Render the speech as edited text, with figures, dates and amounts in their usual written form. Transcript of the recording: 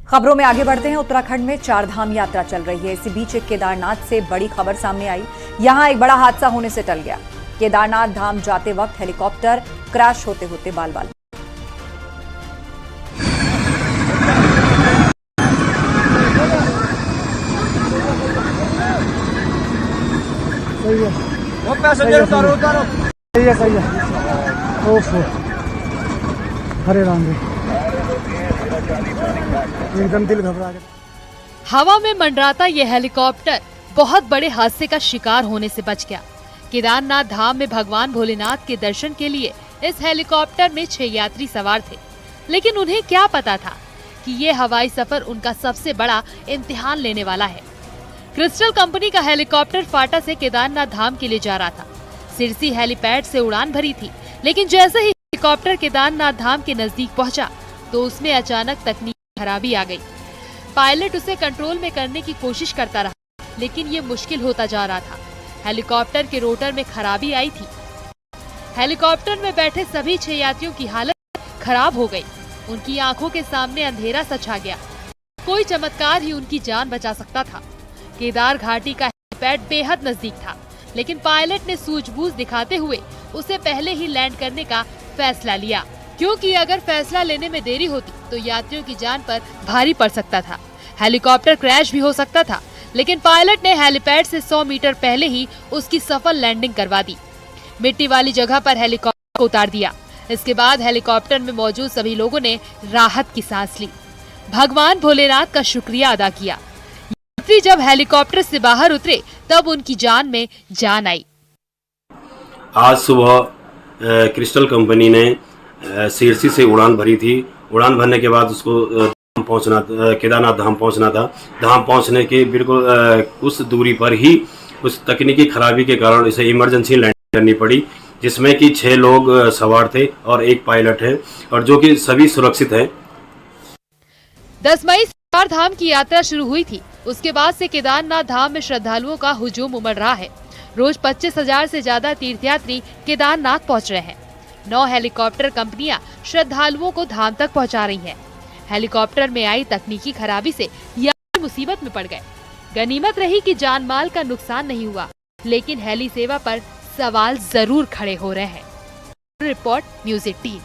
खबरों में आगे बढ़ते हैं। उत्तराखंड में चारधाम यात्रा चल रही है। इसी बीच एक केदारनाथ से बड़ी खबर सामने आई। यहां एक बड़ा हादसा होने से टल गया। केदारनाथ धाम जाते वक्त हेलीकॉप्टर क्रैश होते होते बाल बाल। वो पैसेंजर उतारो। सही है। ओफो, हरे राम जी, एकदम दिल घबरा गया। हवा में मंडराता ये हेलीकॉप्टर बहुत बड़े हादसे का शिकार होने से बच गया। केदारनाथ धाम में भगवान भोलेनाथ के दर्शन के लिए इस हेलीकॉप्टर में 6 यात्री सवार थे, लेकिन उन्हें क्या पता था कि ये हवाई सफर उनका सबसे बड़ा इम्तिहान लेने वाला है। क्रिस्टल कंपनी का हेलीकॉप्टर फाटा से केदारनाथ धाम के लिए जा रहा था। सिरसी हेलीपैड से उड़ान भरी थी, लेकिन जैसे ही हेलीकॉप्टर केदारनाथ धाम के नजदीक पहुंचा तो उसमें अचानक तकनीकी खराबी आ गई। पायलट उसे कंट्रोल में करने की कोशिश करता रहा, लेकिन ये मुश्किल होता जा रहा था। हेलीकॉप्टर के रोटर में खराबी आई थी। हेलीकॉप्टर में बैठे सभी 6 यात्रियों की हालत खराब हो गई। उनकी आंखों के सामने अंधेरा सा छा गया। कोई चमत्कार ही उनकी जान बचा सकता था। केदार घाटी का हेलीपैड बेहद नजदीक था, लेकिन पायलट ने सूझबूझ दिखाते हुए उसे पहले ही लैंड करने का फैसला लिया, क्योंकि अगर फैसला लेने में देरी होती तो यात्रियों की जान पर भारी पड़ सकता था। हेलीकॉप्टर क्रैश भी हो सकता था, लेकिन पायलट ने हेलीपैड से 100 मीटर पहले ही उसकी सफल लैंडिंग करवा दी। मिट्टी वाली जगह पर हेलीकॉप्टर को उतार दिया। इसके बाद हेलीकॉप्टर में मौजूद सभी लोगों ने राहत की सांस ली, भगवान भोलेनाथ का शुक्रिया अदा किया। यात्री जब हेलीकॉप्टर से बाहर उतरे तब उनकी जान में जान आई। आज सुबह क्रिस्टल कंपनी ने सिरसी से उड़ान भरी थी। उड़ान भरने के बाद उसको केदारनाथ धाम पहुंचना था। धाम पहुंचने के बिल्कुल कुछ दूरी पर ही कुछ तकनीकी खराबी के कारण इसे इमरजेंसी लैंडिंग करनी पड़ी, जिसमें कि 6 लोग सवार थे और 1 पायलट है, और जो कि सभी सुरक्षित हैं। 10 मई से चारधाम की यात्रा शुरू हुई थी। उसके बाद से केदारनाथ धाम में श्रद्धालुओं का हुजूम उमड़ रहा है। रोज 25,000 से ज्यादा तीर्थयात्री केदारनाथ पहुंच रहे हैं। 9 हेलीकॉप्टर कंपनियां श्रद्धालुओं को धाम तक पहुंचा रही हैं। हेलीकॉप्टर में आई तकनीकी खराबी से यात्री मुसीबत में पड़ गए। गनीमत रही कि जान माल का नुकसान नहीं हुआ, लेकिन हेली सेवा पर सवाल जरूर खड़े हो रहे हैं। Report news 18।